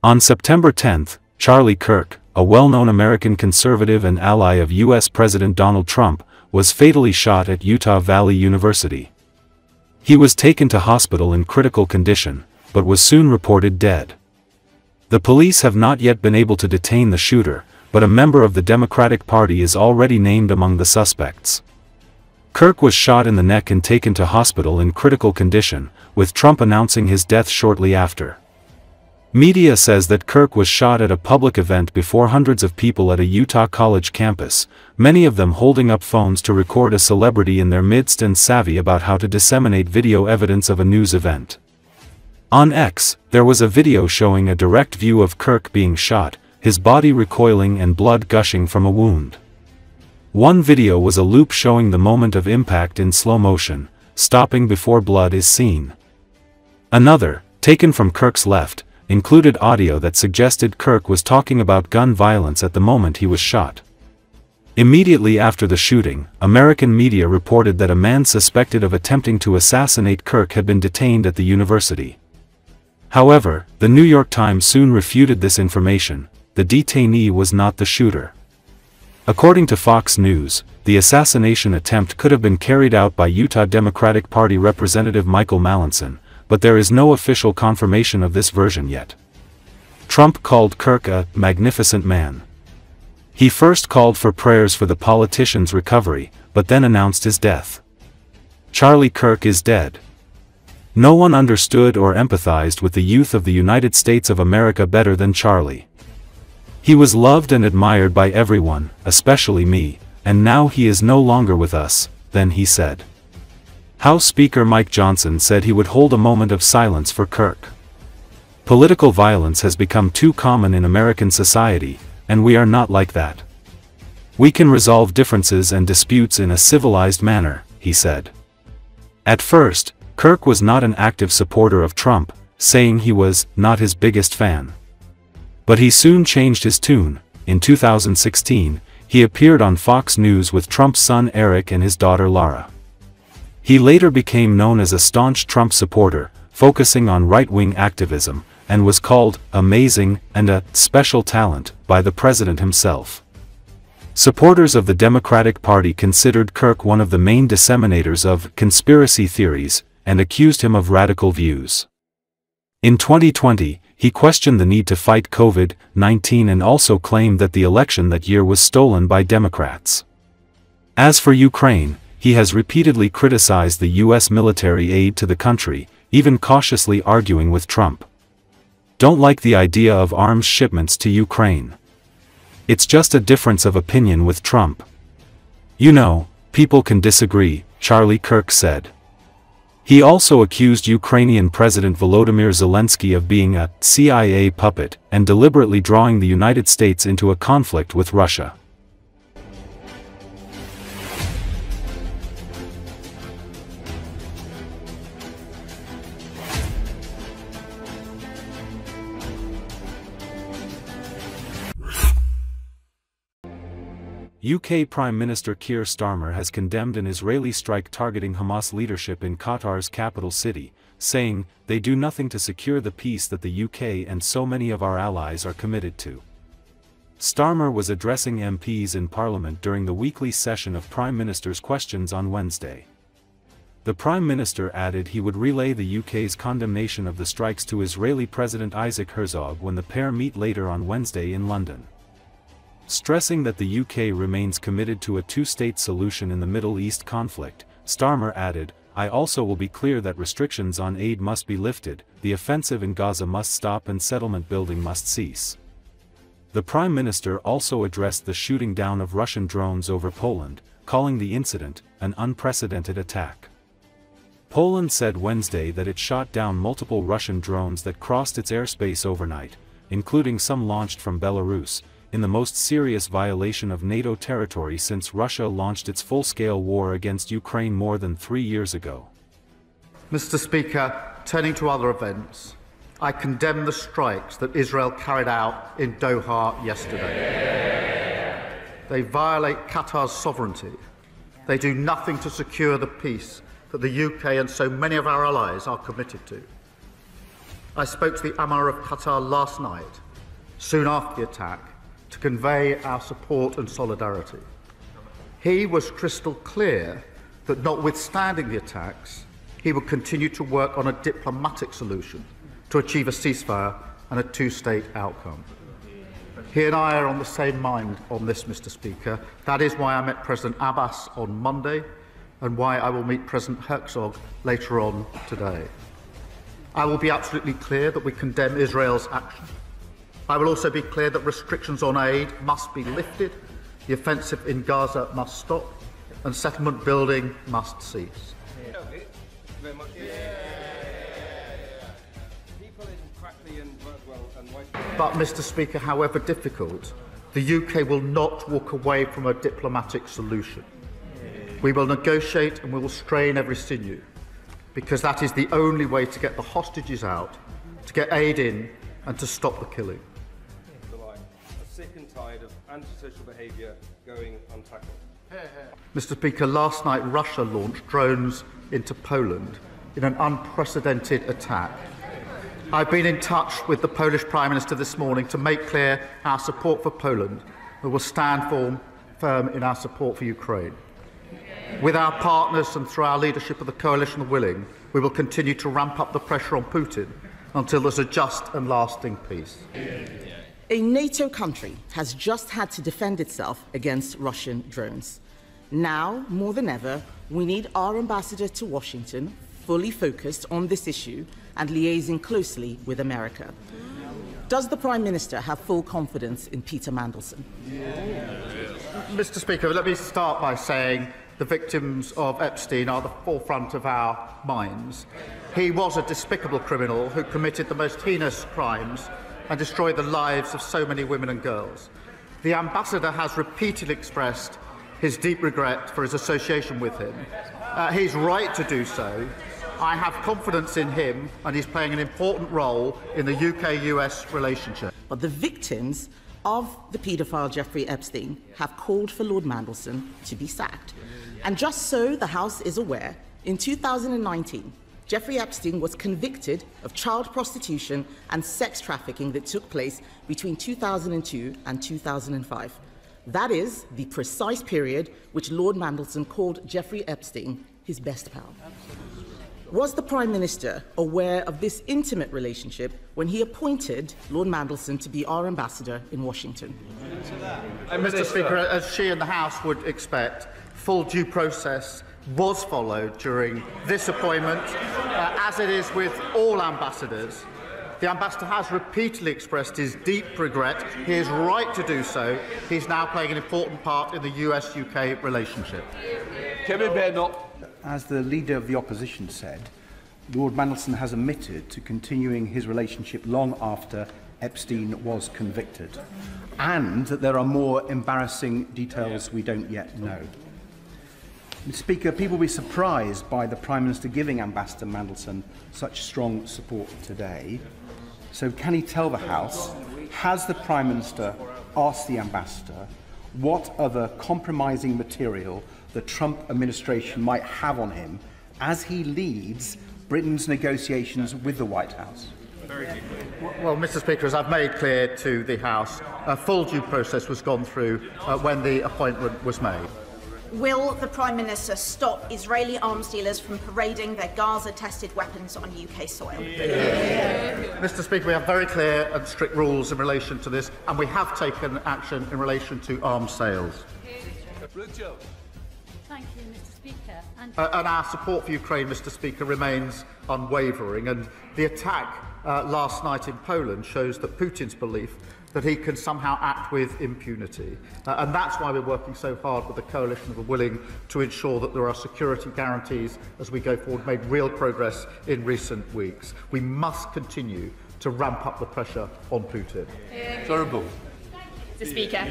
On September 10, Charlie Kirk, a well-known American conservative and ally of U.S. President Donald Trump, was fatally shot at Utah Valley University. He was taken to hospital in critical condition, but was soon reported dead. The police have not yet been able to detain the shooter, but a member of the Democratic Party is already named among the suspects. Kirk was shot in the neck and taken to hospital in critical condition, with Trump announcing his death shortly after. Media says that Kirk was shot at a public event before hundreds of people at a Utah college campus, many of them holding up phones to record a celebrity in their midst and savvy about how to disseminate video evidence of a news event. On X, there was a video showing a direct view of Kirk being shot, his body recoiling and blood gushing from a wound. One video was a loop showing the moment of impact in slow motion, stopping before blood is seen. Another, taken from Kirk's left, included audio that suggested Kirk was talking about gun violence at the moment he was shot. Immediately after the shooting, American media reported that a man suspected of attempting to assassinate Kirk had been detained at the university. However, the New York Times soon refuted this information. The detainee was not the shooter. According to Fox News, the assassination attempt could have been carried out by Utah Democratic Party Representative Michael Mallinson, but there is no official confirmation of this version yet. Trump called Kirk a magnificent man. He first called for prayers for the politician's recovery, but then announced his death. Charlie Kirk is dead. No one understood or empathized with the youth of the United States of America better than Charlie. He was loved and admired by everyone, especially me, and now he is no longer with us, then he said. House Speaker Mike Johnson said he would hold a moment of silence for Kirk. Political violence has become too common in American society, and we are not like that. We can resolve differences and disputes in a civilized manner, he said. At first, Kirk was not an active supporter of Trump, saying he was not his biggest fan. But he soon changed his tune. In 2016, he appeared on Fox News with Trump's son Eric and his daughter Lara. He later became known as a staunch Trump supporter, focusing on right-wing activism, and was called amazing and a special talent by the president himself. Supporters of the Democratic Party considered Kirk one of the main disseminators of conspiracy theories, and accused him of radical views. In 2020, he questioned the need to fight COVID-19 and also claimed that the election that year was stolen by Democrats. As for Ukraine, he has repeatedly criticized the U.S. military aid to the country, even cautiously arguing with Trump. Don't like the idea of arms shipments to Ukraine. It's just a difference of opinion with Trump. You know, people can disagree, Charlie Kirk said. He also accused Ukrainian President Volodymyr Zelensky of being a CIA puppet and deliberately drawing the United States into a conflict with Russia. UK Prime Minister Keir Starmer has condemned an Israeli strike targeting Hamas leadership in Qatar's capital city, saying, "They do nothing to secure the peace that the UK and so many of our allies are committed to." Starmer was addressing MPs in Parliament during the weekly session of Prime Minister's Questions on Wednesday. The Prime Minister added he would relay the UK's condemnation of the strikes to Israeli President Isaac Herzog when the pair meet later on Wednesday in London. Stressing that the UK remains committed to a two-state solution in the Middle East conflict, Starmer added, "I also will be clear that restrictions on aid must be lifted, the offensive in Gaza must stop and settlement building must cease." The Prime Minister also addressed the shooting down of Russian drones over Poland, calling the incident an unprecedented attack. Poland said Wednesday that it shot down multiple Russian drones that crossed its airspace overnight, including some launched from Belarus, in the most serious violation of NATO territory since Russia launched its full-scale war against Ukraine more than 3 years ago. Mr. Speaker, turning to other events, I condemn the strikes that Israel carried out in Doha yesterday. They violate Qatar's sovereignty. They do nothing to secure the peace that the UK and so many of our allies are committed to. I spoke to the Emir of Qatar last night, soon after the attack, to convey our support and solidarity. He was crystal clear that notwithstanding the attacks, he would continue to work on a diplomatic solution to achieve a ceasefire and a two-state outcome. He and I are on the same mind on this, Mr. Speaker. That is why I met President Abbas on Monday and why I will meet President Herzog later on today. I will be absolutely clear that we condemn Israel's action. I will also be clear that restrictions on aid must be lifted, the offensive in Gaza must stop, and settlement building must cease. But, Mr. Speaker, however difficult, the UK will not walk away from a diplomatic solution. We will negotiate and we will strain every sinew, because that is the only way to get the hostages out, to get aid in, and to stop the killing. Sick and tired of antisocial behaviour going untackled. Mr. Speaker, last night Russia launched drones into Poland in an unprecedented attack. I've been in touch with the Polish Prime Minister this morning to make clear our support for Poland. We will stand firm in our support for Ukraine. With our partners and through our leadership of the Coalition of Willing, we will continue to ramp up the pressure on Putin until there's a just and lasting peace. A NATO country has just had to defend itself against Russian drones. Now, more than ever, we need our ambassador to Washington fully focused on this issue and liaising closely with America. Does the Prime Minister have full confidence in Peter Mandelson? Mr. Speaker, let me start by saying the victims of Epstein are the forefront of our minds. He was a despicable criminal who committed the most heinous crimes and destroyed the lives of so many women and girls. The ambassador has repeatedly expressed his deep regret for his association with him. He's right to do so. I have confidence in him, and he's playing an important role in the UK-US relationship. But the victims of the paedophile Jeffrey Epstein have called for Lord Mandelson to be sacked. And just so the House is aware, in 2019, Jeffrey Epstein was convicted of child prostitution and sex trafficking that took place between 2002 and 2005. That is the precise period which Lord Mandelson called Jeffrey Epstein his best pal. Was the Prime Minister aware of this intimate relationship when he appointed Lord Mandelson to be our ambassador in Washington? Mr. Speaker, as she and the House would expect, full due process was followed during this appointment, as it is with all ambassadors. The ambassador has repeatedly expressed his deep regret. He is right to do so. He's now playing an important part in the US-UK relationship. As the Leader of the Opposition said, Lord Mandelson has admitted to continuing his relationship long after Epstein was convicted, and that there are more embarrassing details we don't yet know. Mr. Speaker, people will be surprised by the Prime Minister giving Ambassador Mandelson such strong support today. So can he tell the House, has the Prime Minister asked the Ambassador what other compromising material the Trump administration might have on him as he leads Britain's negotiations with the White House? Well, Mr. Speaker, as I've made clear to the House, a full due process was gone through when the appointment was made. Will the Prime Minister stop Israeli arms dealers from parading their Gaza-tested weapons on UK soil? Mr. Speaker, we have very clear and strict rules in relation to this, and we have taken action in relation to arms sales. Thank you, Mr. Speaker. And our support for Ukraine, Mr. Speaker, remains unwavering. And the attack last night in Poland shows that Putin's belief that he can somehow act with impunity. And that's why we're working so hard with the Coalition of the Willing to ensure that there are security guarantees as we go forward, made real progress in recent weeks. We must continue to ramp up the pressure on Putin. Mr. Speaker.